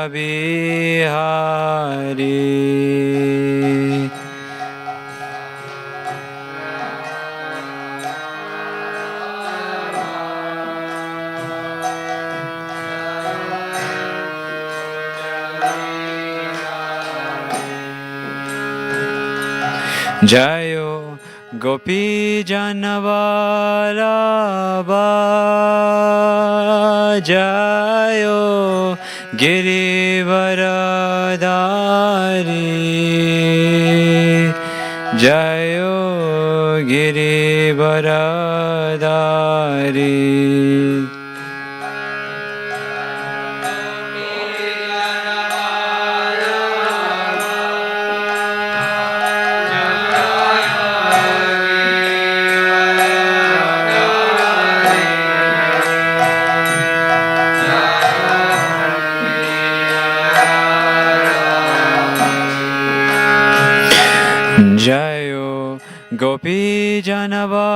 Bihari. Jayo Gopi Janavalabha, Jayo Girivaradari. Jayo Girivaradari. Jayo Gopi Janavalabha.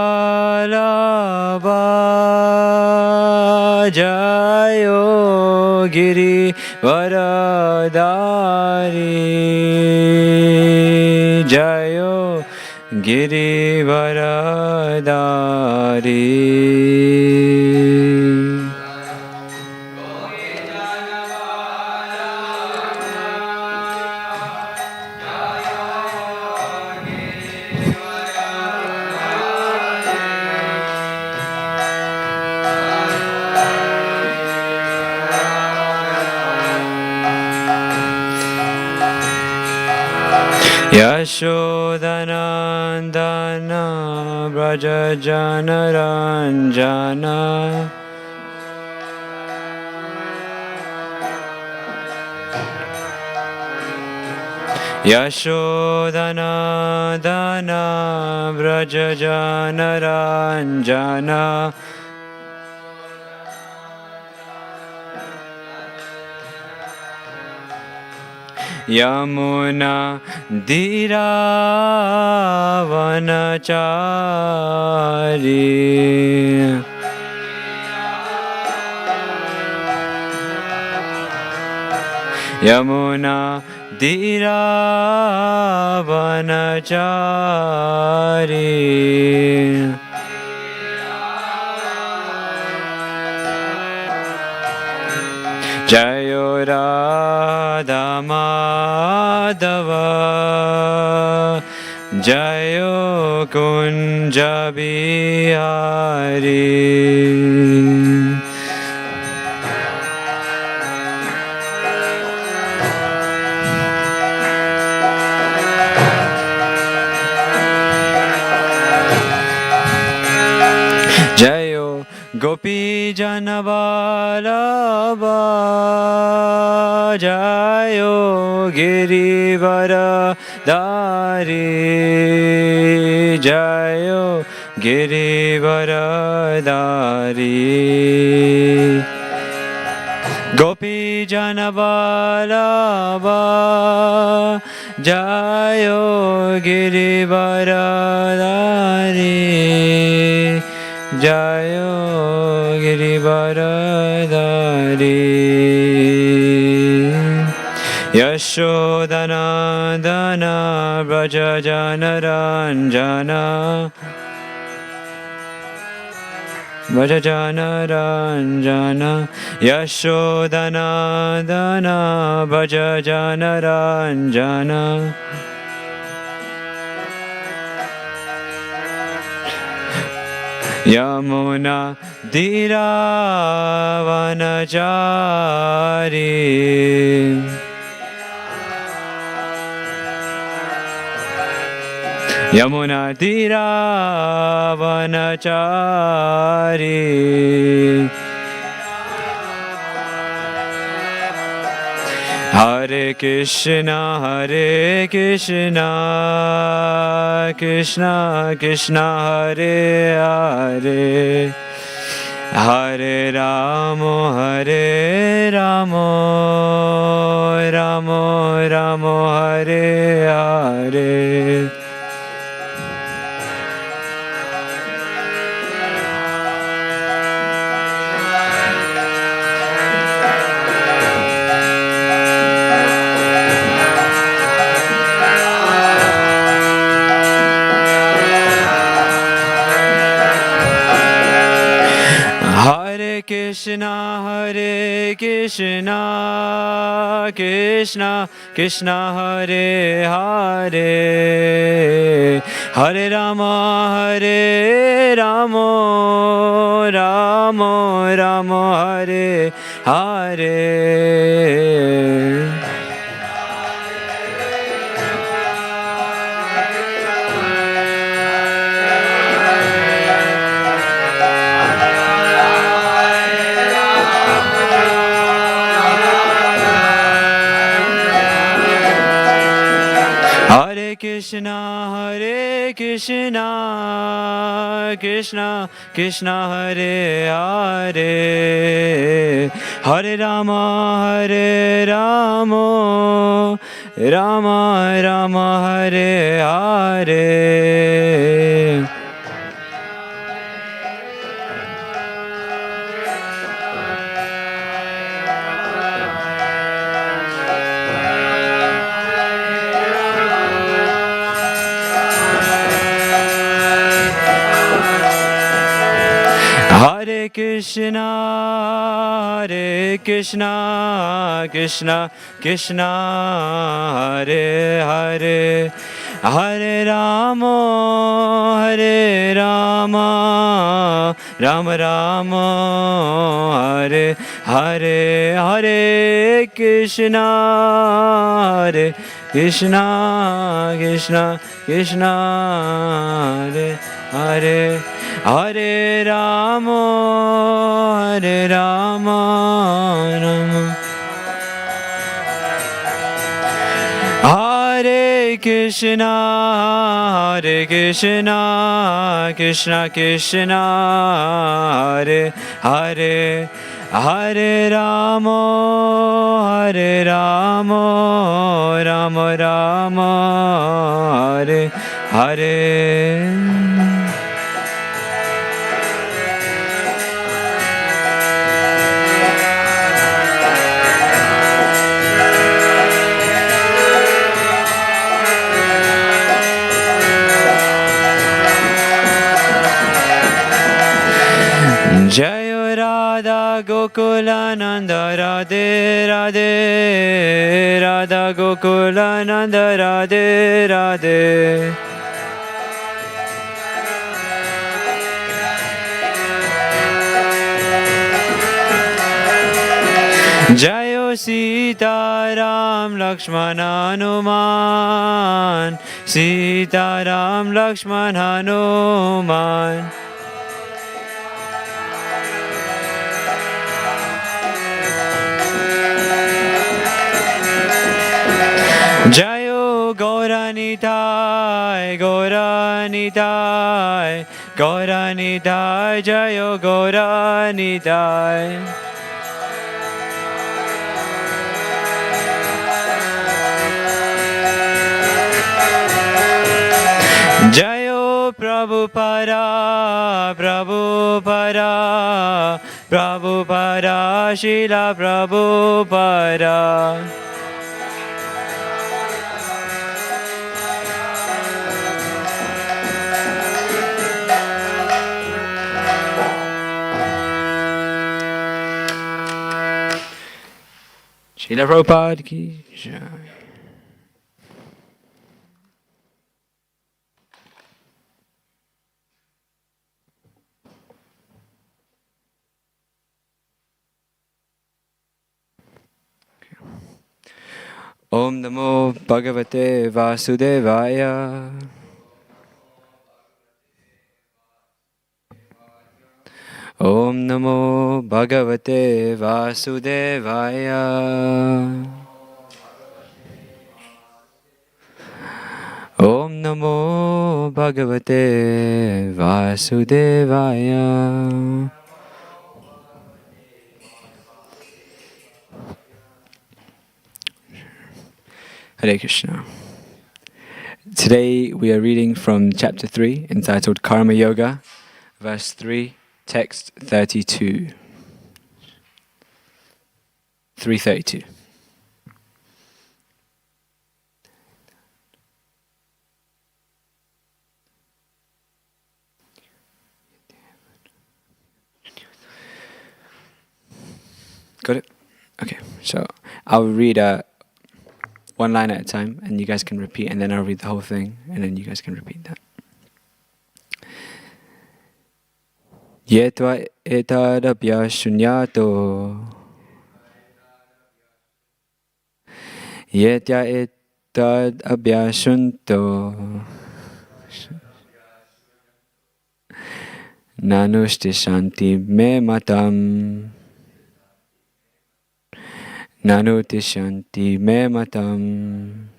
Jayo Giri Varadari. Jayo Giri Varadari. Yashodanandana Braja Janaranjana. Yashodanandana Braja Janaranjana. Yamuna Dhiravanachari. Yamuna Dhiravanachari. Jayo Radha Madhava. Jayo Kunja Bihari. Jayo Gopi Janavalabha. Jayo Girivaradari. Jayo Girivaradari. Gopi Janavalabha. Jayo Girivaradari. Jayo Girivaradari. Yashodanandana Braja Janaranjana. Braja Janaranjana. Yashodanandana Braja Janaranjana. Yamuna Dhiravanachari. Yamuna Dhiravanachari. Hare Krishna, Hare Krishna, Krishna Krishna, Hare Hare, Hare Ramo, Hare Ramo, Ramo Ramo, Hare Hare. Hare Krishna, Hare Krishna, Krishna Krishna, Hare Hare, Hare Rama, Hare Rama, Rama Rama, Hare Hare. Hare Krishna, Krishna Krishna Hare Hare, Hare Rama, Hare Rama, Rama Rama, Hare Hare. Hare Krishna, Krishna Krishna, Hare Hare, Hare Rama, Rama Rama, Hare Hare, Hare Krishna, Krishna Krishna Krishna, Hare Hare, Hare Rama, Rama Hare Krishna, Krishna Krishna, Hare Hare, Hare Rama, Rama Rama, Hare Hare. Jayo Radha Gokulananda Radhe Radhe, Radha Gokulananda Radhe Radhe. Jayo Sita Ram Lakshmana Hanuman, Sita Ram Lakshmana Hanuman. Jayo Gauranitai, Gauranitai, Gauranitai, Jayo Gauranitai. Jayo Prabhupada, Prabhupada, Prabhupada, Srila Prabhupada. Srila Prabhupada ki jai. Om Namo Bhagavate Vasudevaya. Om Namo Bhagavate Vasudevaya. Om Namo Bhagavate Vasudevaya. Hare Krishna. Today we are reading from chapter 3 entitled Karma Yoga, verse 3, text 32. 332. Got it? Okay, so I'll read one line at a time, and you guys can repeat, and then I'll read the whole thing, and then you guys can repeat that. Yetva etadabhya shunyato Yetya etadabhya shunto Nanushti shanti me matam Nanuti shanti me matam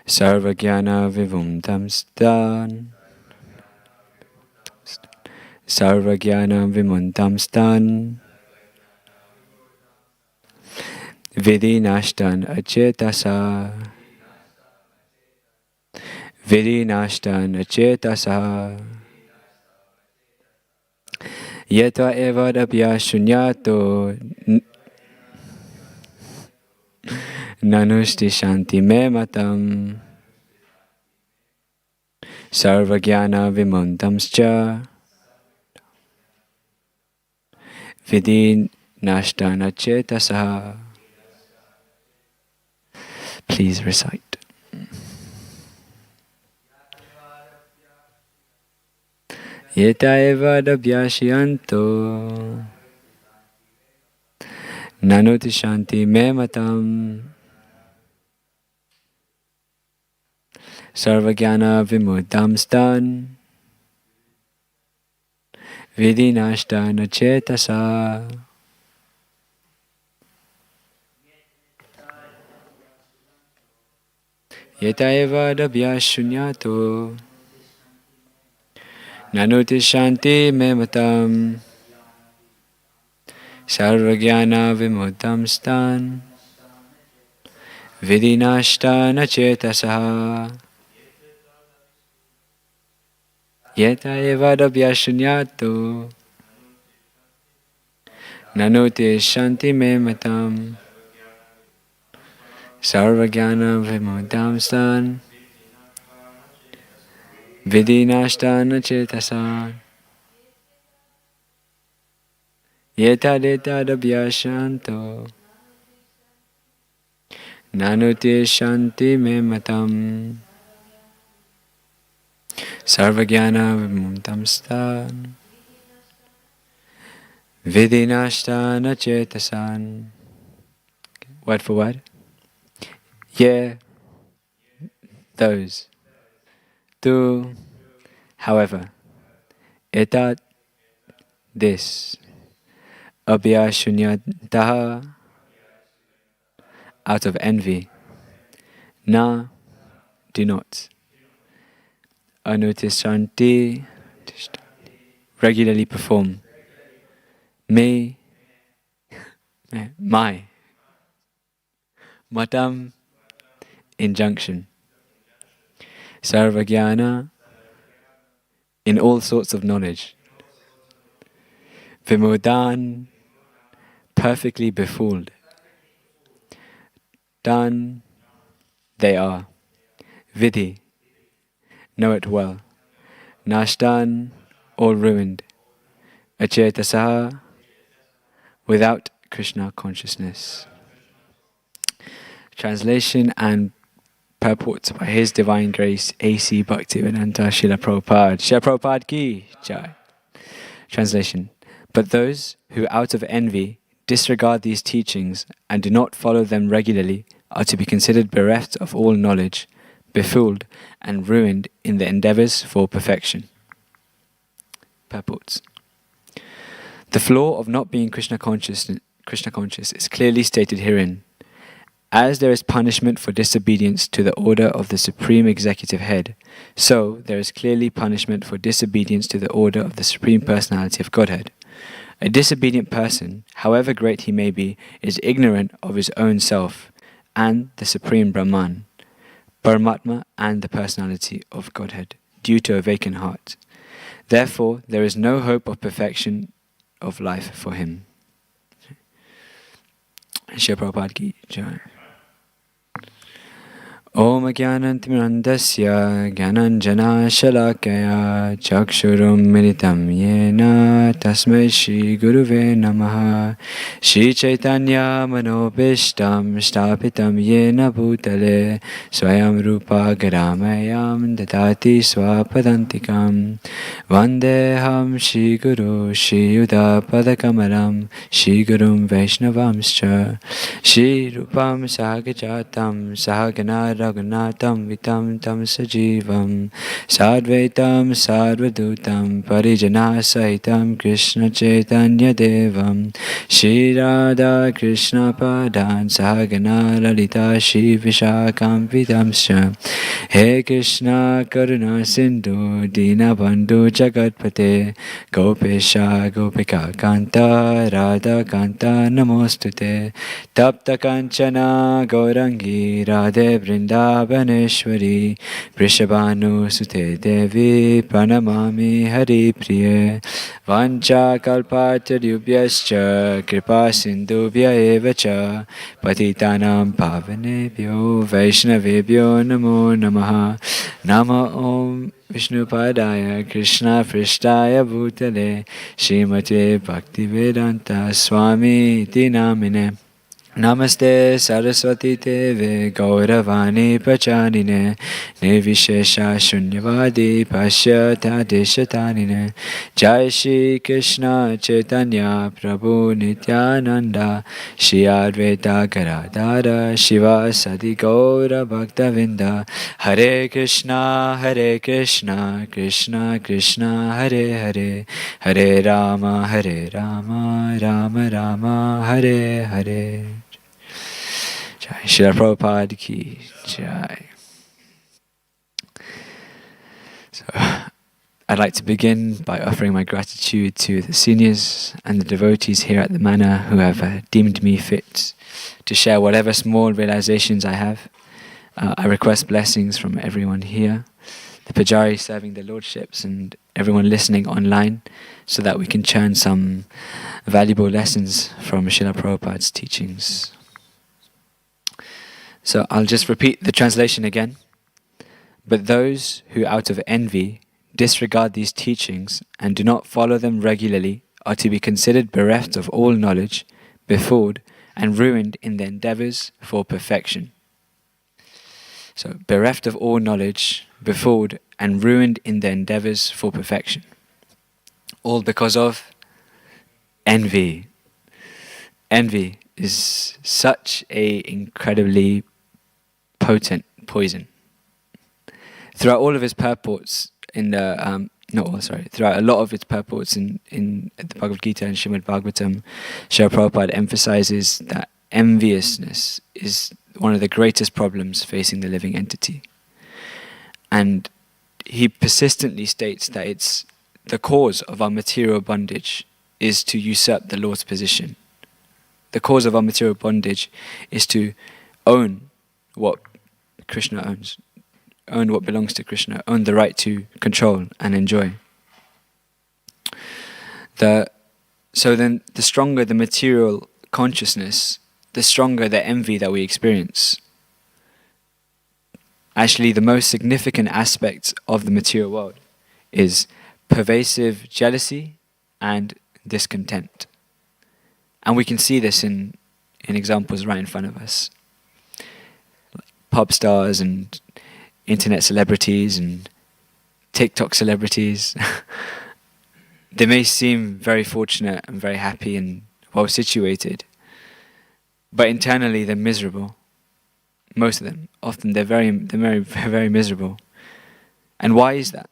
Sarvagyana vimuttam stan. Sarvagyana vimuttam stan. Vidhi nashtan achetasa. Vidhi nashtan achetasa. Yeta evadabhya shunyato nanushti shanti me matam. Sarvagyana vimuntamscha. Vidhi nashtana chetasaha. Please recite. Yeta eva dabhyashyanto nanuti shanti me matam. Sarvagyana vimudam stan vidhi nashtana chetasa. Yeta eva dabhyashunyato nanuti shanti me matam. Sarvagyana vimudam stan vidhi nashtana chetasa. Yeta eva dabhyashunyato nanuti shanti me matam. Sarvagyana vimudam stan vidhi nashtana chetasa. Yeta deta dabhyashanto nanuti shanti me matam. Sarvagyana vimudam stan vidhi nashtana chetasan. Word for word. Yeah, those. Tu, however. Etat, this. Abhyashunyataha, out of envy. Na, do not. Anutishanti, regularly perform. Me, my. Matam, injunction. Sarvagyana, in all sorts of knowledge. Vimudan, perfectly befooled. Dan, they are. Vidhi, know it well. Nashtan, all ruined. Achetasaha, without Krishna consciousness. Translation and purport by His Divine Grace A.C. Bhaktivedanta Srila Prabhupada. Srila Prabhupada ki jai. Translation. But those who out of envy disregard these teachings and do not follow them regularly are to be considered bereft of all knowledge, befooled and ruined in their endeavors for perfection. Purports. The flaw of not being Krishna conscious is clearly stated herein. As there is punishment for disobedience to the order of the Supreme Executive Head, so there is clearly punishment for disobedience to the order of the Supreme Personality of Godhead. A disobedient person, however great he may be, is ignorant of his own self and the Supreme Brahman, Paramatma and the Personality of Godhead, due to a vacant heart. Therefore, there is no hope of perfection of life for him. Srila Prabhupada ki jai. Om Jnanantimirandasya Jnananjana Shalakaya Chakshurum Militam Yena Tasmai Shri Guruve Namaha. Shri Chaitanya Manobishtam Stapitam Yena Bhutale Swayam Rupa Garamayam Dadati Swapadantikam Vandeham Shri Guru Shri Yuda Padakamalam Shri Gurum Vaishnavamscha Shri Rupam Sahagajatam Sahagana Raghunatham Vitam Tam Sajivam Sadvaitam Sadvadutam Parijana Sahitam Krishna Chaitanya Devam Shri Radha Krishna Padan Sahagana Lalita Shri Vishakam Vidamsha He Krishna Karuna Sindhu Dinabandhu Jagatpate Gopesha Gopika Kanta Radha Kanta Namostute Tapta Kanchana Gaurangi Radhe Vrindavaneshwari Vrishabhanu Sute Devi Pranamami Hari Priye Vancha Kalpatarubhyascha Kripa Sindhubhya Evacha Patitanam Pavanebhyo Vaishnavebhyo Namo Namaha Nama Om Vishnupadaya Krishna Prishtaya Bhutale Srimate Bhaktivedanta Swami Iti Namine Namaste Saraswati Deve Gauravani Pachanine Nirvishesha Shunyavadi Pashyata Deshatanine Jai Shri Krishna Chaitanya Prabhu Nityananda Shri Advaita Garadhara Shiva Sadi Gaura Bhaktavinda Hare Krishna Krishna Krishna Hare Hare Hare Rama Rama Rama Hare Hare Jai Srila Prabhupada ki Jai. So, I'd like to begin by offering my gratitude to the seniors and the devotees here at the manor who have deemed me fit to share whatever small realizations I have. I request blessings from everyone here, the Pujari serving the lordships and everyone listening online, so that we can churn some valuable lessons from Srila Prabhupada's teachings. So I'll just repeat the translation again. But those who out of envy disregard these teachings and do not follow them regularly are to be considered bereft of all knowledge, befooled and ruined in their endeavors for perfection. So bereft of all knowledge, befooled and ruined in their endeavors for perfection. All because of envy. Envy is such a incredibly potent poison. Throughout all of his purports in the throughout a lot of its purports in the Bhagavad Gita and Srimad Bhagavatam, Srila Prabhupada emphasizes that enviousness is one of the greatest problems facing the living entity. And he persistently states that it's the cause of our material bondage is to usurp the Lord's position. The cause of our material bondage is to own what Krishna owns, own what belongs to Krishna, own the right to control and enjoy. So then the stronger the material consciousness, the stronger the envy that we experience. Actually, the most significant aspect of the material world is pervasive jealousy and discontent. And we can see this in examples right in front of us. Pop stars and internet celebrities and TikTok celebrities. They may seem very fortunate and very happy and well situated, but internally they're miserable. Most of them. Often they're very, very miserable. And why is that?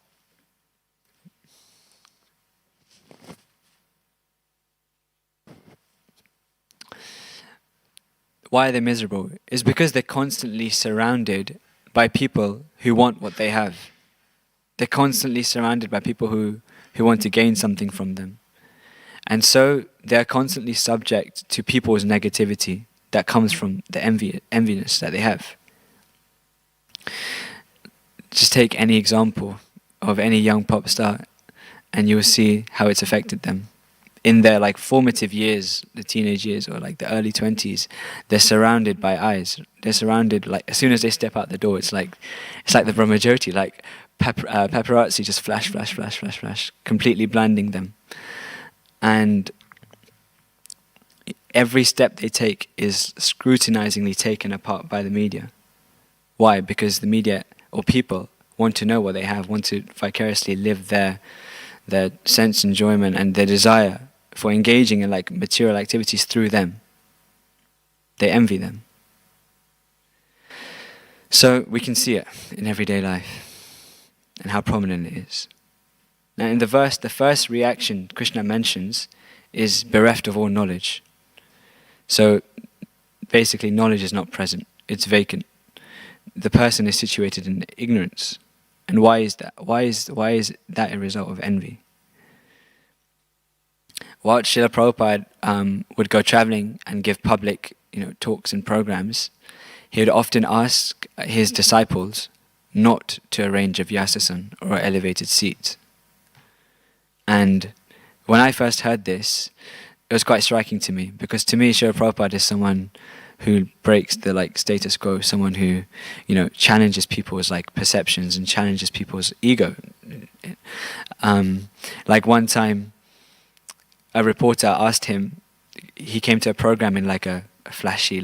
Why are they miserable? It's because they're constantly surrounded by people who want what they have. They're constantly surrounded by people who want to gain something from them. And so they're constantly subject to people's negativity that comes from the enviness that they have. Just take any example of any young pop star and you'll see how it's affected them. In their formative years, the teenage years or the early 20s, they're surrounded by eyes. They're surrounded, as soon as they step out the door, it's like the Brahmajyoti, paparazzi just flash, flash, flash, flash, flash, completely blinding them. And every step they take is scrutinizingly taken apart by the media. Why? Because the media or people want to know what they have, want to vicariously live their sense enjoyment and their desire for engaging in material activities through them. They envy them. So we can see it in everyday life and how prominent it is. Now in the verse, the first reaction Krishna mentions is bereft of all knowledge. So basically knowledge is not present, it's vacant. The person is situated in ignorance. And why is that? Why is that a result of envy? While Srila Prabhupada would go traveling and give public talks and programs, he would often ask his disciples not to arrange a vyasasana or elevated seat. And when I first heard this, it was quite striking to me, because to me Srila Prabhupada is someone who breaks the status quo, someone who challenges people's perceptions and challenges people's ego. One time, a reporter asked him. He came to a program in a flashy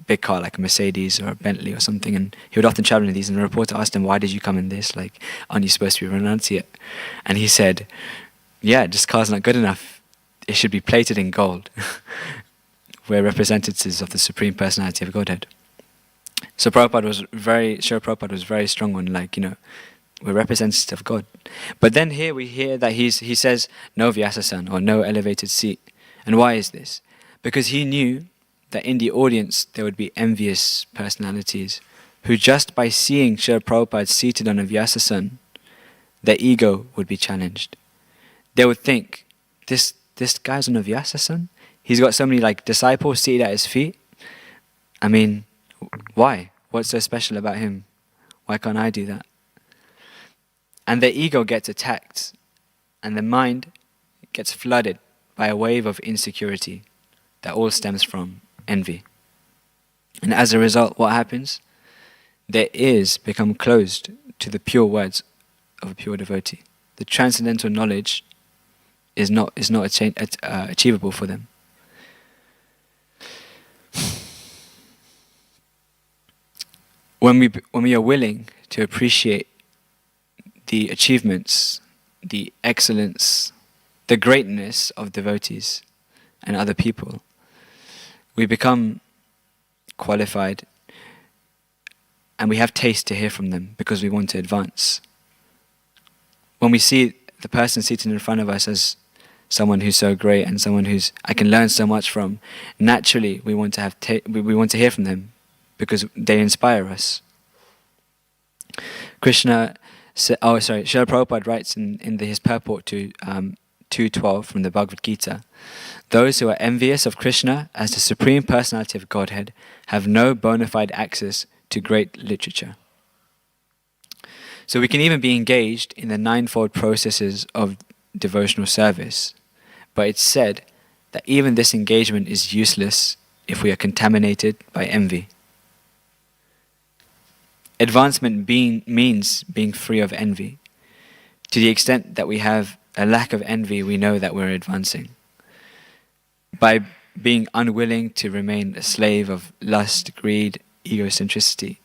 big car, like a Mercedes or a Bentley or something, and he would often travel in these. And the reporter asked him, "Why did you come in this? Aren't you supposed to be renunciate?" And he said, "Yeah, this car's not good enough. It should be plated in gold." We're representatives of the Supreme Personality of Godhead. So Srila Prabhupada was very strong on we're representatives of God. But then here we hear that he says no vyasasana or no elevated seat. And why is this? Because he knew that in the audience there would be envious personalities who, just by seeing Srila Prabhupada seated on a vyasasana, their ego would be challenged. They would think, this guy's on a vyasasana? He's got so many disciples seated at his feet. I mean, why? What's so special about him? Why can't I do that? And their ego gets attacked, and the mind gets flooded by a wave of insecurity that all stems from envy. And as a result, what happens? Their ears become closed to the pure words of a pure devotee. The transcendental knowledge is not achievable for them. When we are willing to appreciate the achievements, the excellence, the greatness of devotees and other people, we become qualified and we have taste to hear from them because we want to advance. When we see the person seated in front of us as someone who's so great and someone who's I can learn so much from, naturally we want to hear from them because they inspire us. Srila Prabhupada writes in his purport to 2.12 from the Bhagavad Gita, "Those who are envious of Krishna as the Supreme Personality of Godhead have no bona fide access to great literature." So we can even be engaged in the ninefold processes of devotional service, but it's said that even this engagement is useless if we are contaminated by envy. Advancement means being free of envy. To the extent that we have a lack of envy, we know that we're advancing. By being unwilling to remain a slave of lust, greed, egocentricity,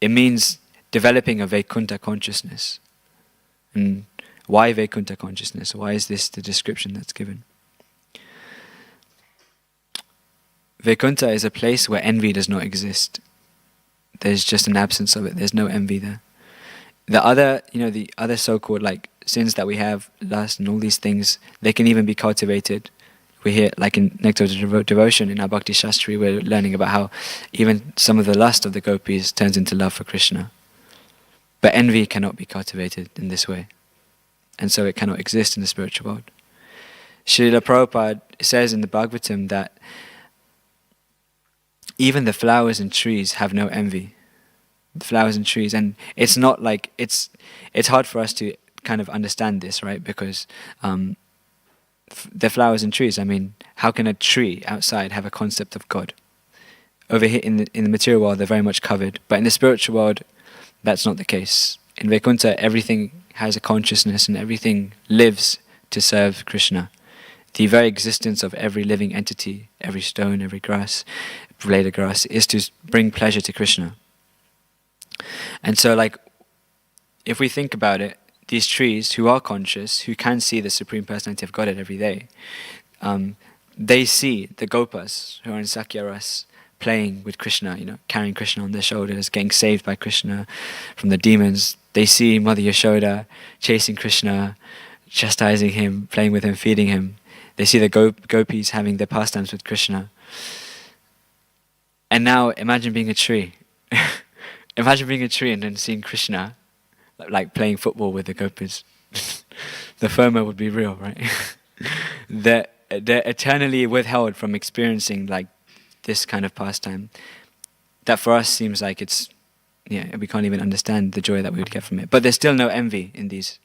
it means developing a Vaikuntha consciousness. And why Vaikuntha consciousness? Why is this the description that's given? Vaikuntha is a place where envy does not exist. There's just an absence of it. There's no envy there. The other so-called sins that we have, lust and all these things, they can even be cultivated. We hear in Nectar of Devotion in our Bhakti Shastri, we're learning about how even some of the lust of the gopis turns into love for Krishna. But envy cannot be cultivated in this way. And so it cannot exist in the spiritual world. Srila Prabhupada says in the Bhagavatam that even the flowers and trees have no envy. The flowers and trees, and it's not it's hard for us to kind of understand this, right? Because the flowers and trees, I mean, how can a tree outside have a concept of God? Over here in the material world, they're very much covered, but in the spiritual world, that's not the case. In Vaikuntha, everything has a consciousness and everything lives to serve Krishna. The very existence of every living entity, every stone, every blade of grass, is to bring pleasure to Krishna. And so if we think about it, these trees who are conscious, who can see the Supreme Personality of Godhead every day, they see the gopas who are in Sakya Ras playing with Krishna, carrying Krishna on their shoulders, getting saved by Krishna from the demons. They see Mother Yashoda chasing Krishna, chastising him, playing with him, feeding him. They see the gopis having their pastimes with Krishna. And now imagine being a tree. Imagine being a tree and then seeing Krishna like playing football with the gopis. The FOMO would be real, right? they're eternally withheld from experiencing like this kind of pastime. That for us seems like we can't even understand the joy that we would get from it. But there's still no envy in these.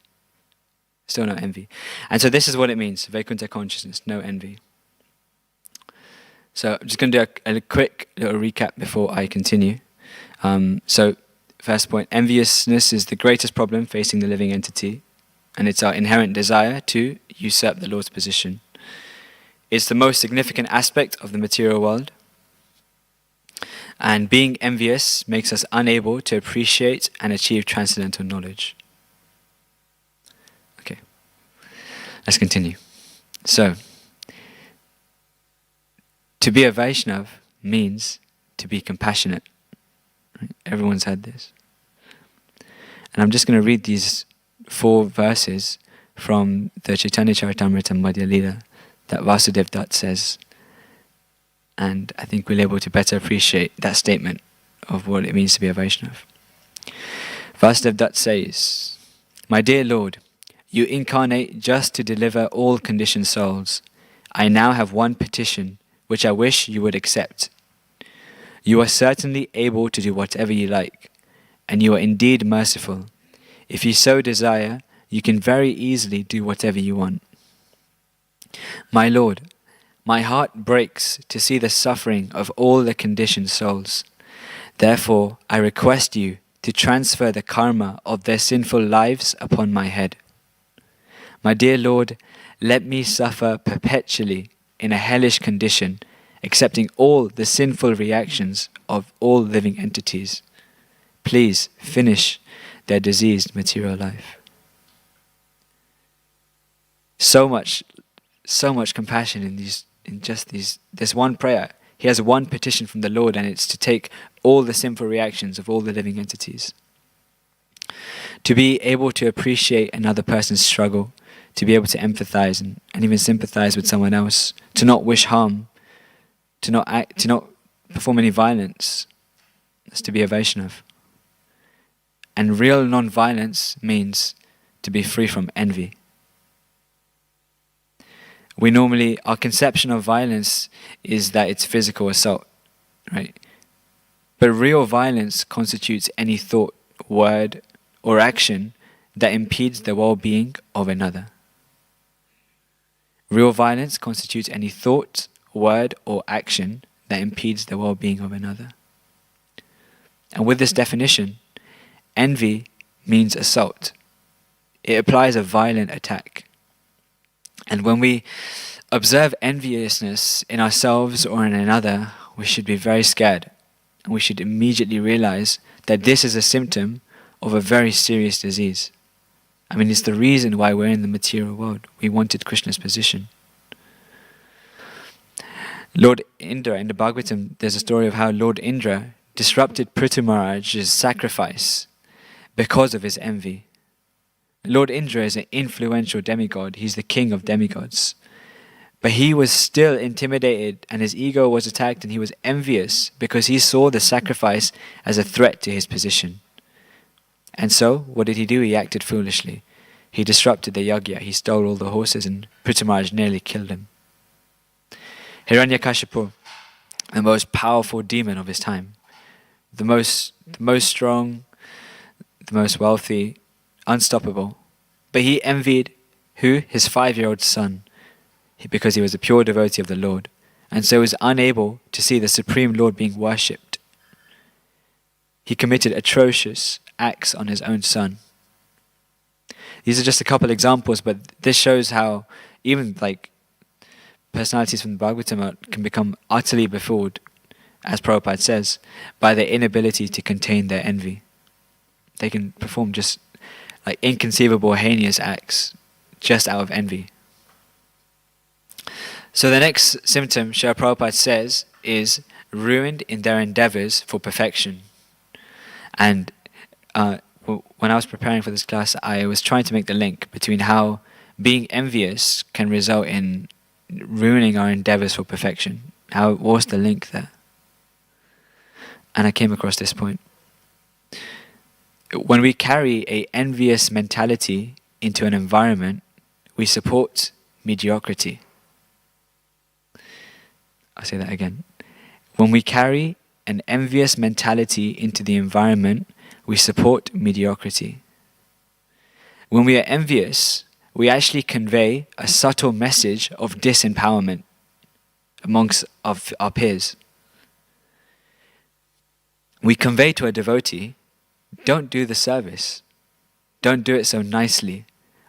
Still no envy. And so this is what it means, Vaikuntha consciousness, no envy. So I'm just going to do a quick little recap before I continue. So first point, enviousness is the greatest problem facing the living entity, and it's our inherent desire to usurp the Lord's position. It's the most significant aspect of the material world, and being envious makes us unable to appreciate and achieve transcendental knowledge. Okay, let's continue. So, to be a Vaishnav means to be compassionate. Right? Everyone's had this. And I'm just going to read these 4 verses from the Chaitanya Charitamrita Madhya Lila that Vasudev Dutt says. And I think we'll be able to better appreciate that statement of what it means to be a Vaishnav. Vasudev Dutt says, "My dear Lord, you incarnate just to deliver all conditioned souls. I now have one petition which I wish you would accept. You are certainly able to do whatever you like, and you are indeed merciful. If you so desire, you can very easily do whatever you want. My Lord, my heart breaks to see the suffering of all the conditioned souls. Therefore, I request you to transfer the karma of their sinful lives upon my head. My dear Lord, let me suffer perpetually in a hellish condition, accepting all the sinful reactions of all living entities. Please finish their diseased material life." So much compassion in just this one prayer. He has one petition from the Lord, and it's to take all the sinful reactions of all the living entities. To be able to appreciate another person's struggle, to be able to empathize and even sympathize with someone else, to not wish harm, to not perform any violence. That's to be a Vaishnav. And real non-violence means to be free from envy. Our conception of violence is that it's physical assault, right? But real violence constitutes any thought, word, or action that impedes the well-being of another. Real violence constitutes any thought, word, or action that impedes the well-being of another. And with this definition, envy means assault. It applies a violent attack. And when we observe enviousness in ourselves or in another, we should be very scared. And we should immediately realize that this is a symptom of a very serious disease. I mean, it's the reason why we're in the material world. We wanted Krishna's position. Lord Indra, in the Bhagavatam, there's a story of how Lord Indra disrupted Pritimiraj's sacrifice because of his envy. Lord Indra is an influential demigod. He's the king of demigods. But he was still intimidated, and his ego was attacked, and he was envious because he saw the sacrifice as a threat to his position. And so, what did he do? He acted foolishly. He disrupted the yagya. He stole all the horses, and Pritimiraj nearly killed him. Hiranyakashipu, the most powerful demon of his time, the most strong, the most wealthy, unstoppable. But he envied who? His 5-year-old son, because he was a pure devotee of the Lord, and so was unable to see the Supreme Lord being worshipped. He committed atrocious acts on his own son. These are just a couple examples, but this shows how even personalities from the Bhagavatam can become utterly befooled, as Prabhupada says, by their inability to contain their envy. They can perform just inconceivable, heinous acts just out of envy. So the next symptom, Srila Prabhupada says, is ruined in their endeavors for perfection. And when I was preparing for this class, I was trying to make the link between how being envious can result in ruining our endeavors for perfection. What's the link there? And I came across this point. When we carry an envious mentality into an environment, we support mediocrity. I'll say that again. When we carry an envious mentality into the environment, we support mediocrity. When we are envious, we actually convey a subtle message of disempowerment amongst of our peers. We convey to a devotee, don't do the service. Don't do it so nicely.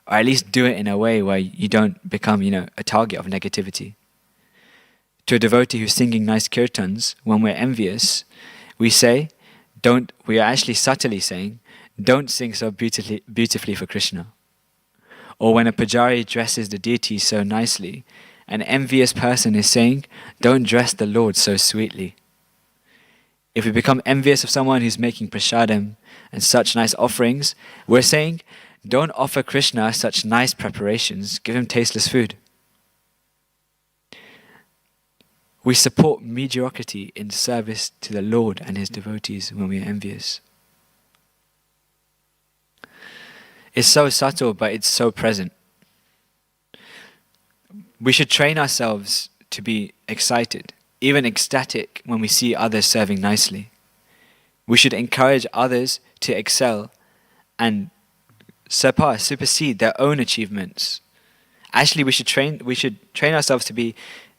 Or at least do it in a way where you don't become, a target of negativity. To a devotee who's singing nice kirtans, when we're envious, we are actually subtly saying, don't sing so beautifully for Krishna. Or when a pujari dresses the deity so nicely, an envious person is saying, don't dress the Lord so sweetly. If we become envious of someone who's making prasadam and such nice offerings, we're saying, don't offer Krishna such nice preparations, give him tasteless food. We support mediocrity in service to the Lord and his devotees when we are envious. It's so subtle, but it's so present. We should train ourselves to be excited, even ecstatic, when we see others serving nicely. We should encourage others to excel and supersede their own achievements. Actually, we should train ourselves to be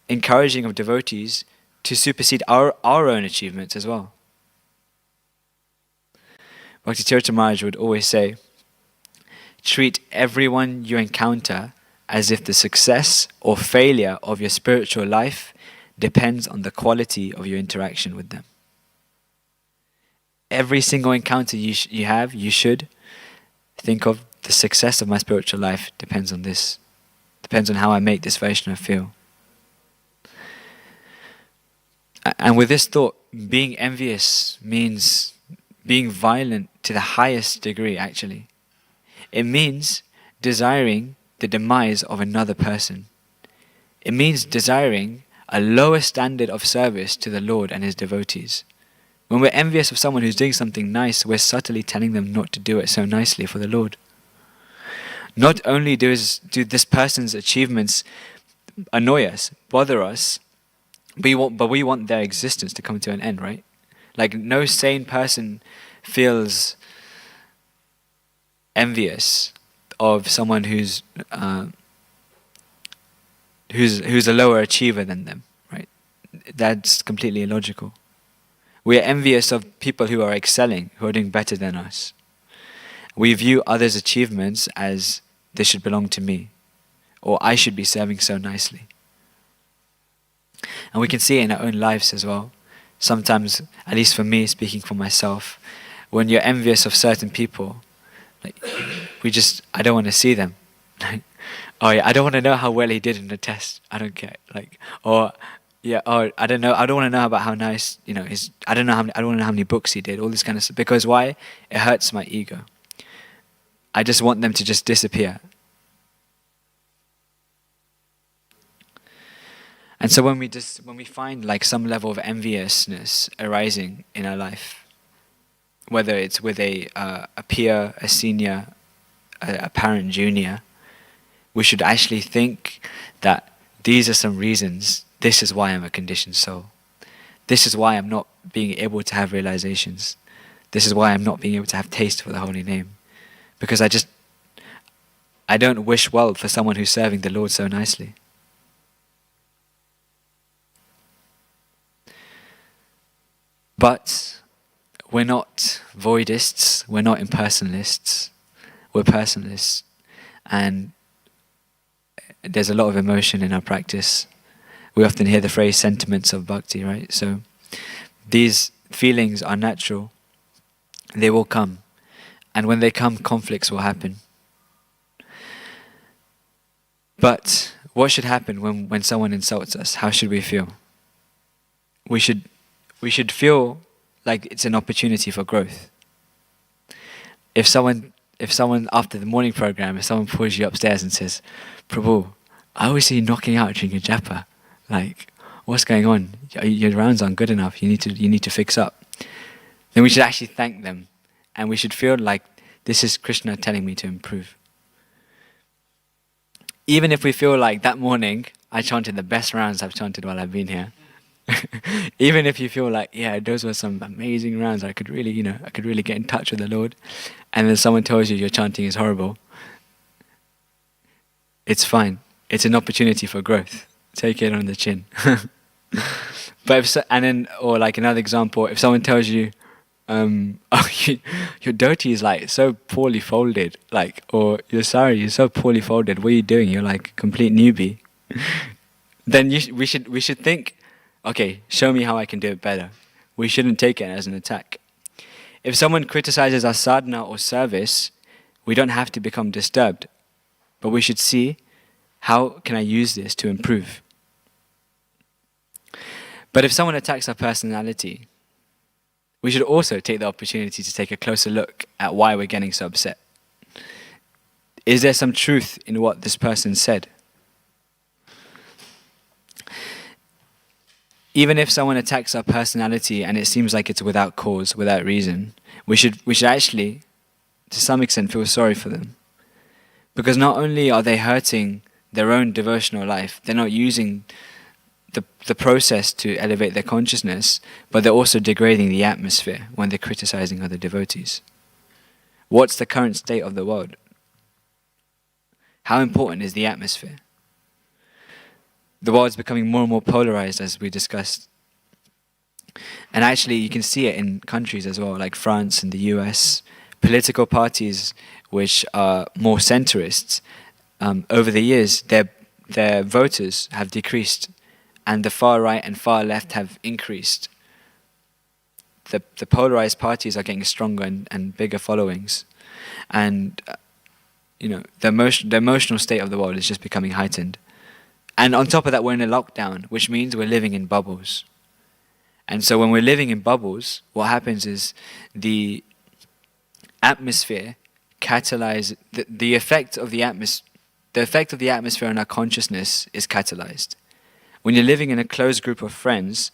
encouraging of devotees to supersede our own achievements as well. Pritimiraj would always say, treat everyone you encounter as if the success or failure of your spiritual life depends on the quality of your interaction with them. Every single encounter you have, you should think of the success of my spiritual life depends on this. Depends on how I make this Vaishnava feel. And with this thought, being envious means being violent to the highest degree, actually. It means desiring the demise of another person. It means desiring a lower standard of service to the Lord and his devotees. When we're envious of someone who's doing something nice, we're subtly telling them not to do it so nicely for the Lord. Not only do this person's achievements annoy us, bother us, but we want their existence to come to an end, right? Like no sane person feels envious of someone who's a lower achiever than them, right? That's completely illogical. We are envious of people who are excelling, who are doing better than us. We view others' achievements as they should belong to me, or I should be serving so nicely. And we can see it in our own lives as well. Sometimes, at least for me, speaking for myself, when you're envious of certain people, I don't want to see them. I don't want to know how well he did in the test. I don't care. I don't know. I don't want to know about how nice, I don't want to know how many books he did. All this kind of stuff. Because why? It hurts my ego. I just want them to just disappear. And so when we find like some level of enviousness arising in our life, whether it's with a peer, a senior, a parent, junior, we should actually think that these are some reasons. This is why I'm a conditioned soul. This is why I'm not being able to have realizations. This is why I'm not being able to have taste for the holy name. Because I don't wish well for someone who's serving the Lord so nicely. But we're not voidists, we're not impersonalists, we're personalists. And there's a lot of emotion in our practice. We often hear the phrase sentiments of bhakti, right? So these feelings are natural. They will come. And when they come, conflicts will happen. But what should happen when someone insults us? How should we feel? We should we should feel like it's an opportunity for growth. If someone after the morning program, if someone pulls you upstairs and says, "Prabhu, I always see you knocking out during your japa. Like, what's going on? Your rounds aren't good enough. You need to fix up." Then we should actually thank them, and we should feel like this is Krishna telling me to improve. Even if we feel like that morning I chanted the best rounds I've chanted while I've been here. Even if you feel like, yeah, those were some amazing rounds, I could really get in touch with the Lord, and then someone tells you your chanting is horrible, it's fine. It's an opportunity for growth. Take it on the chin. But or like another example, if someone tells you, your dhoti is like so poorly folded, like, or your sari is so poorly folded, what are you doing? You're like a complete newbie. Then we should think, okay, show me how I can do it better. We shouldn't take it as an attack. If someone criticizes our sadhana or service, we don't have to become disturbed, but we should see, how can I use this to improve? But if someone attacks our personality, we should also take the opportunity to take a closer look at why we're getting so upset. Is there some truth in what this person said? Even if someone attacks our personality and it seems like it's without cause, without reason, we should actually, to some extent, feel sorry for them. Because not only are they hurting their own devotional life, they're not using the process to elevate their consciousness, but they're also degrading the atmosphere when they're criticizing other devotees. What's the current state of the world? How important is the atmosphere? The world's becoming more and more polarized, as we discussed. And actually, you can see it in countries as well, like France and the US. Political parties which are more centrists, over the years, their voters have decreased, and the far right and far left have increased. The polarized parties are getting stronger and bigger followings. And, the emotional state of the world is just becoming heightened. And on top of that, we're in a lockdown, which means we're living in bubbles. And so when we're living in bubbles, what happens is the atmosphere catalyzes, the effect of the atmosphere on our consciousness is catalyzed. When you're living in a closed group of friends,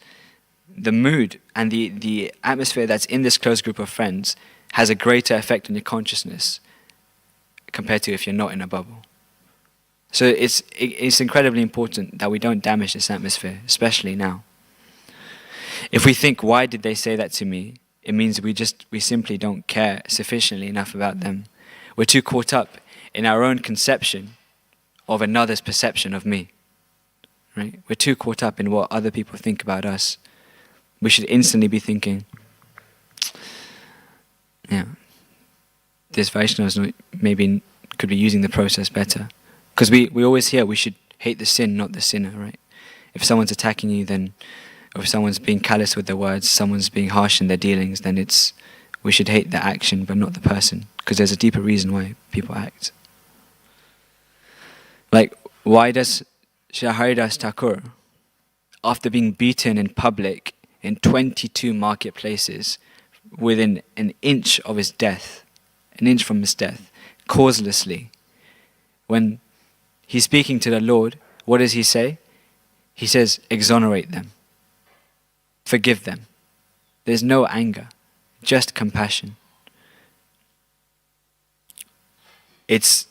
the mood and the atmosphere that's in this closed group of friends has a greater effect on your consciousness compared to if you're not in a bubble. So it's incredibly important that we don't damage this atmosphere, especially now. If we think, why did they say that to me? It means we simply don't care sufficiently enough about them. We're too caught up in our own conception of another's perception of me. Right? We're too caught up in what other people think about us. We should instantly be thinking, yeah, this Vaishnava maybe could be using the process better. Because we always hear we should hate the sin, not the sinner, right? If someone's attacking you, then, or if someone's being callous with their words, someone's being harsh in their dealings, then we should hate the action, but not the person. Because there's a deeper reason why people act. Like, why does Sri Haridas Thakur, after being beaten in public in 22 marketplaces, within an inch from his death, causelessly, when he's speaking to the Lord, what does he say? He says, exonerate them. Forgive them. There's no anger, just compassion. It's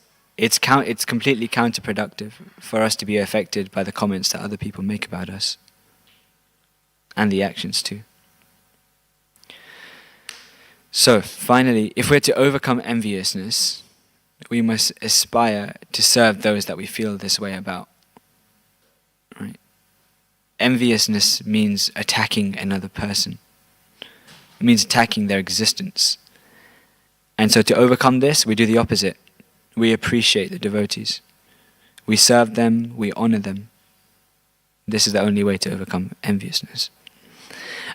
completely counterproductive for us to be affected by the comments that other people make about us. And the actions too. So, finally, if we're to overcome enviousness, we must aspire to serve those that we feel this way about. Right? Enviousness means attacking another person. It means attacking their existence. And so to overcome this, we do the opposite. We appreciate the devotees. We serve them, we honor them. This is the only way to overcome enviousness.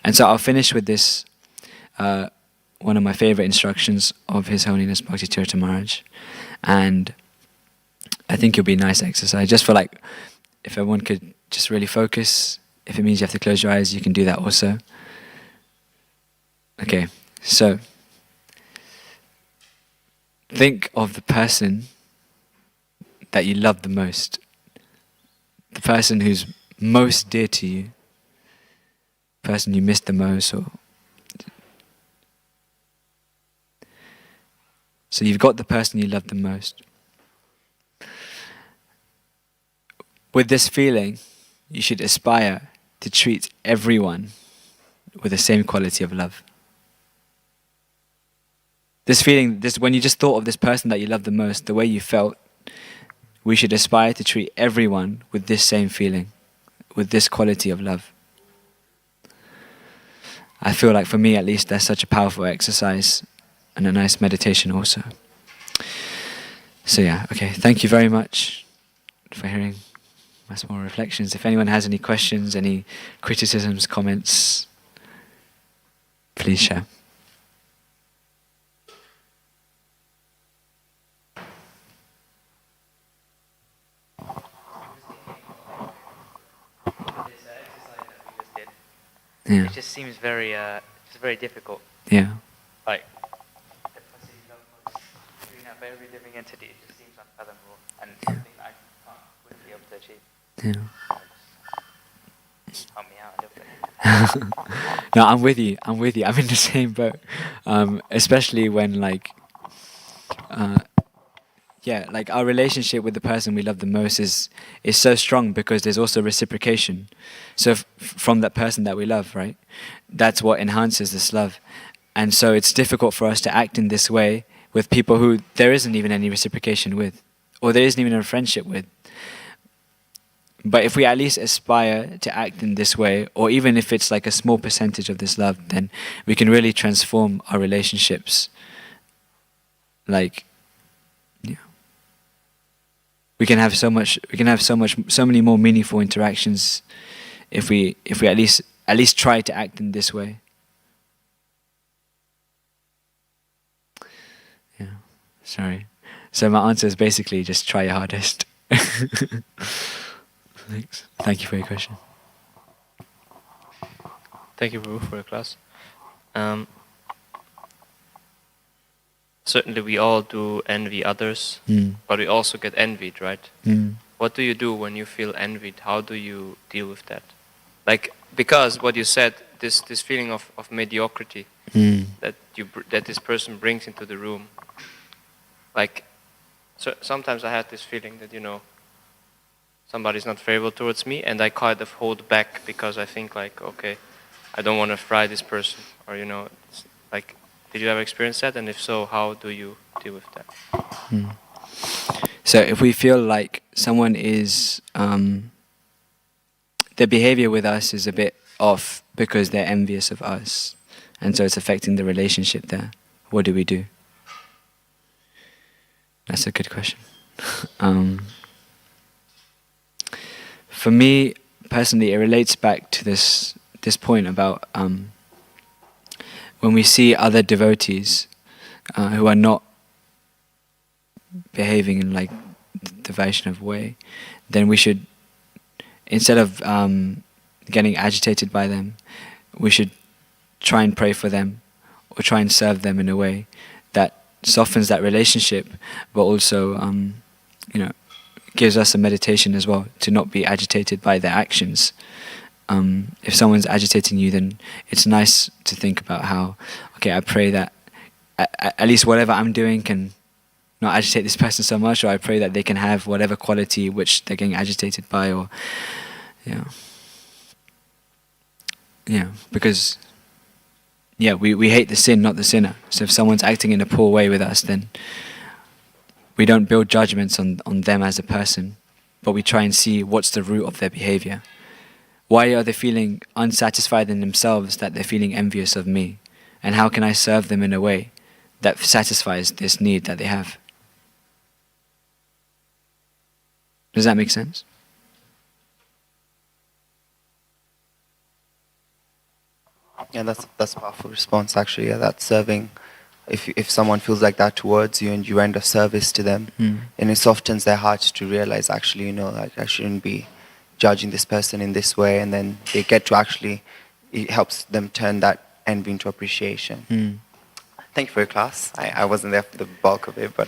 And so I'll finish with this, one of my favorite instructions of His Holiness Bhaktivedanta Manor. And I think it'll be a nice exercise, just for like, if everyone could just really focus. If it means you have to close your eyes, you can do that also. Okay, so think of the person that you love the most, the person who's most dear to you, the person you miss the most. So you've got the person you love the most. With this feeling, you should aspire to treat everyone with the same quality of love. This feeling, when you just thought of this person that you love the most, the way you felt, we should aspire to treat everyone with this same feeling, with this quality of love. I feel like for me at least, that's such a powerful exercise and a nice meditation also. So yeah, okay, thank you very much for hearing my small reflections. If anyone has any questions, any criticisms, comments, please share. Yeah. It just seems very, very difficult. Yeah. Like, the possibility of doing that for every living entity, it just seems unfathomable, and something I wouldn't be able to achieve. Yeah. Help me out a little bit. No, I'm with you. I'm in the same boat. Especially when like our relationship with the person we love the most is so strong because there's also reciprocation. So from that person that we love, right? That's what enhances this love. And so it's difficult for us to act in this way with people who there isn't even any reciprocation with, or there isn't even a friendship with. But if we at least aspire to act in this way, or even if it's like a small percentage of this love, then we can really transform our relationships. Like, yeah, we can have so many more meaningful interactions if we at least try to act in this way. Yeah, sorry. So my answer is basically just try your hardest. Thanks. Thank you for your question. Thank you, Prabhu, for your class. Certainly we all do envy others, but we also get envied, right? What do you do when you feel envied? How do you deal with that? Like, because what you said, this feeling of mediocrity that this person brings into the room. Like, so sometimes I had this feeling that, somebody's not favorable towards me, and I kind of hold back because I think like, okay, I don't want to fry this person, or it's like, did you ever experience that? And if so, how do you deal with that? So if we feel like someone is, their behavior with us is a bit off because they're envious of us, and so it's affecting the relationship there, what do we do? That's a good question. For me, personally, it relates back to this point about when we see other devotees who are not behaving in like the Vaishnava way, then we should, instead of getting agitated by them, we should try and pray for them or try and serve them in a way that softens that relationship, but also gives us a meditation as well to not be agitated by their actions. If someone's agitating you, then it's nice to think about how, okay, I pray that at least whatever I'm doing can not agitate this person so much, or I pray that they can have whatever quality which they're getting agitated by, or because we hate the sin, not the sinner. So if someone's acting in a poor way with us, then we don't build judgments on them as a person, but we try and see what's the root of their behavior. Why are they feeling unsatisfied in themselves that they're feeling envious of me? And how can I serve them in a way that satisfies this need that they have? Does that make sense? Yeah, that's a powerful response actually. Yeah, that's serving. If someone feels like that towards you and you render service to them, and it softens their hearts to realize actually, like I shouldn't be judging this person in this way, and then they get to actually, it helps them turn that envy into appreciation. Mm. Thank you for your class. I wasn't there for the bulk of it, but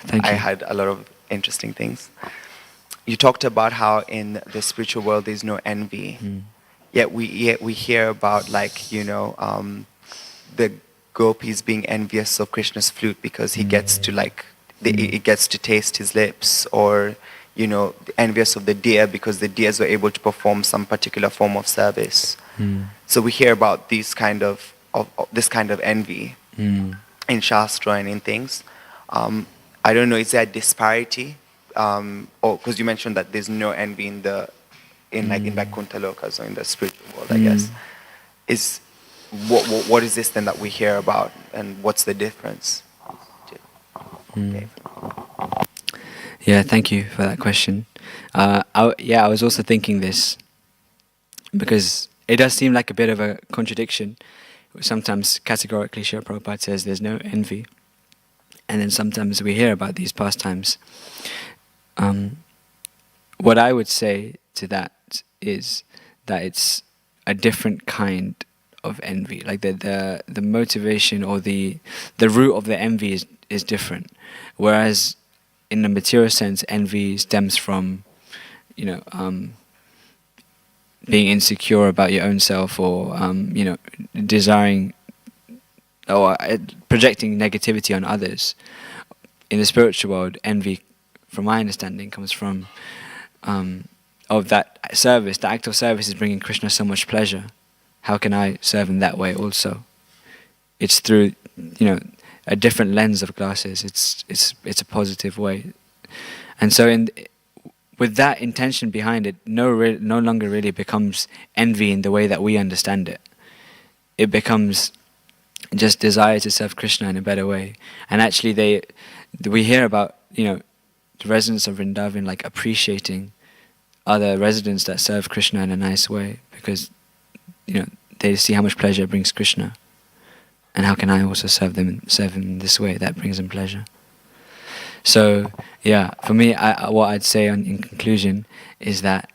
Thank I you. had a lot of interesting things. You talked about how in the spiritual world there's no envy. Mm. Yet we hear about, like, the gopis being envious of Krishna's flute because he gets to, like, it gets to taste his lips, or envious of the deer because the deers were able to perform some particular form of service. Mm. So we hear about these kind of this kind of envy Mm. in Shastra and in things. I don't know, is there a disparity? Or because you mentioned that there's no envy in Vaikuntha Lokas, or in the spiritual world, I guess. Is what is this then that we hear about, and what's the difference? Okay. Yeah, thank you for that question. I was also thinking this because it does seem like a bit of a contradiction. Sometimes categorically Srila Prabhupada says there's no envy, and then sometimes we hear about these pastimes. What I would say to that is that it's a different kind of envy. Like the motivation or the root of the envy is different. Whereas in the material sense, envy stems from, being insecure about your own self, or desiring or projecting negativity on others. In the spiritual world, envy, from my understanding, comes from of that service. The act of service is bringing Krishna so much pleasure. How can I serve in that way also? It's through a different lens of glasses. It's a positive way, and so with that intention behind it, no longer really becomes envy in the way that we understand it. It becomes just desire to serve Krishna in a better way. And actually, we hear about the residents of Vrindavan like appreciating other residents that serve Krishna in a nice way, because they see how much pleasure it brings Krishna, and how can I also serve him in this way that brings him pleasure. So yeah, for me, what I'd say in conclusion is that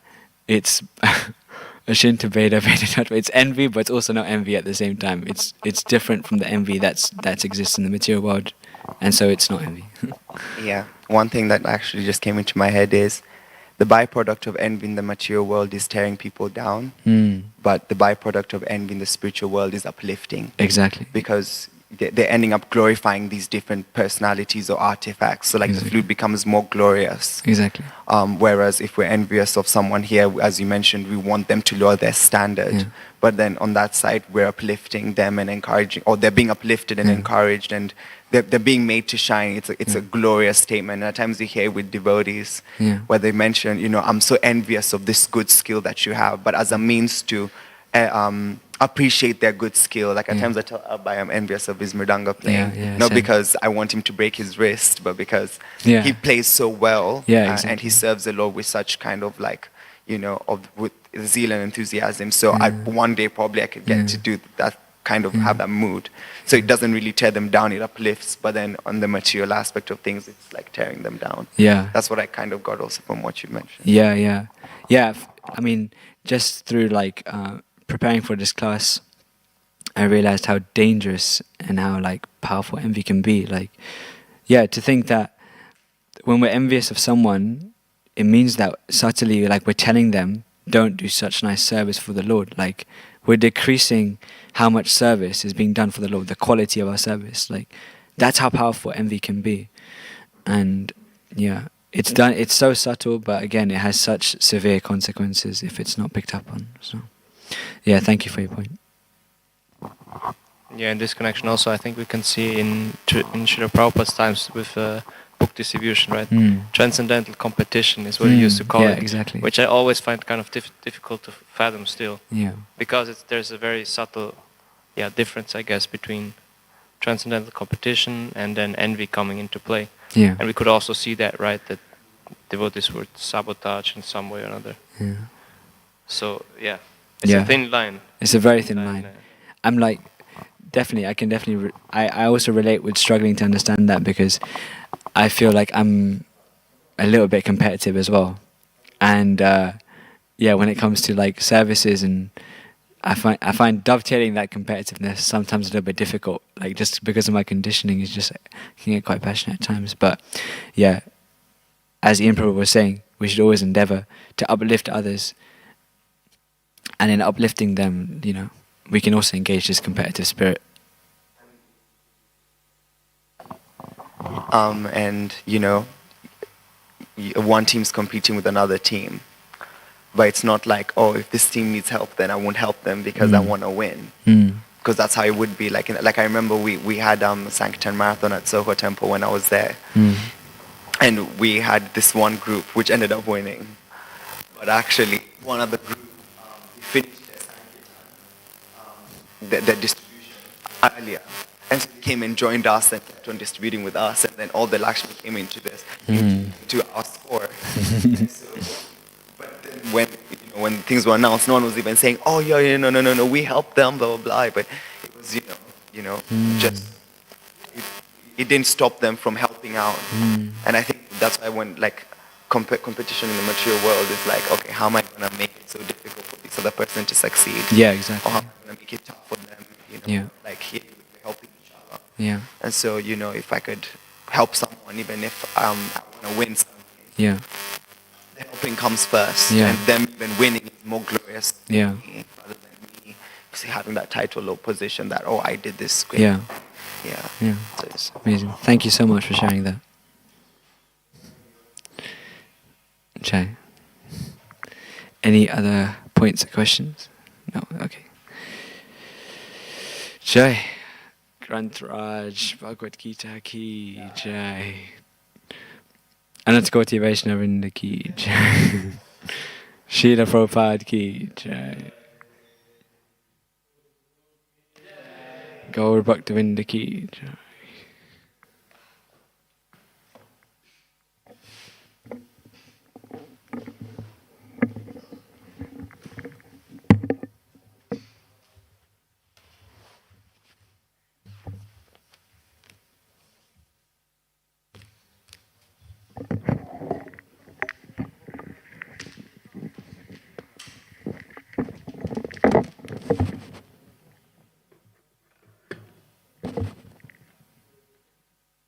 it's Ashinta Veda Veda. It's envy, but it's also not envy at the same time. It's different from the envy that exists in the material world, and so it's not envy. Yeah, one thing that actually just came into my head is the byproduct of envy in the material world is tearing people down, but the byproduct of envy in the spiritual world is uplifting. Exactly. Because they're ending up glorifying these different personalities or artifacts. So like the flute becomes more glorious. Exactly. Whereas if we're envious of someone here, as you mentioned, we want them to lower their standard. Yeah. But then on that side, we're uplifting them and encouraging, or they're being uplifted and encouraged, and they're being made to shine. It's a glorious statement. And at times we hear with devotees where they mention, I'm so envious of this good skill that you have, but as a means to appreciate their good skill. Like at times I tell Abhay I'm envious of his mridanga playing, not because I want him to break his wrist, but because he plays so well, and he serves the Lord with such kind of like, with zeal and enthusiasm. So one day probably I could get to do that, kind of have that mood. So it doesn't really tear them down, it uplifts, but then on the material aspect of things, it's like tearing them down. Yeah. That's what I kind of got also from what you mentioned. Yeah. I mean, just through like preparing for this class, I realized how dangerous and how like powerful envy can be. Like, to think that when we're envious of someone, it means that subtly, like, we're telling them, don't do such nice service for the Lord. Like, we're decreasing how much service is being done for the Lord, the quality of our service. Like, that's how powerful envy can be. And it's so subtle, but again, it has such severe consequences if it's not picked up on. So thank you for your point. Yeah, in this connection also, I think we can see in Srila Prabhupada's times with book distribution, right? Transcendental competition is what he used to call it. Exactly. Which I always find kind of difficult to fathom still. Yeah. Because there's a very subtle difference, I guess, between transcendental competition and then envy coming into play. Yeah. And we could also see that, right, that devotees would sabotage in some way or another. Yeah. So, it's a thin line. It's a very thin line. I'm like, I also relate with struggling to understand that, because I feel like I'm a little bit competitive as well. And when it comes to like services and I find dovetailing that competitiveness sometimes a little bit difficult. Like just because of my conditioning, is just I can get quite passionate at times. But yeah, as Ian Prabhu was saying, we should always endeavor to uplift others, and in uplifting them, we can also engage this competitive spirit. And one team's competing with another team, but it's not like, oh, if this team needs help, then I won't help them because I want to win. Because that's how it would be. Like I remember we had Sankirtan Marathon at Soho Temple when I was there, and we had this one group which ended up winning, but actually one other group they finished their Sankirtan, their distribution earlier. And so they came and joined us and kept on distributing with us, and then all the Lakshmi came into this, to our score. But then when things were announced, no one was even saying, oh yeah, no, we helped them, blah, blah, blah. But it was, just, it didn't stop them from helping out. And I think that's why when competition in the material world is like, okay, how am I going to make it so difficult for this other person to succeed? Yeah, exactly. Or how am I going to make it tough for them? Like here we're helping each other. Yeah. And so, if I could help someone, even if I want to win something, Yeah. the helping comes first, Yeah. and them even winning is more glorious Yeah. to me, rather than me having that title or position that, oh, I did this great. Yeah. Yeah. Yeah. So it's Amazing. Thank you so much for sharing that. Jai. Any other points or questions? No? Okay. Jai. Granth Raj, Bhagavad Gita ki Jai. Anantakoti Vaishnavinda ki Jai. Srila Prabhupada ki Jai. Gaur Bhaktivedanta ki Jai.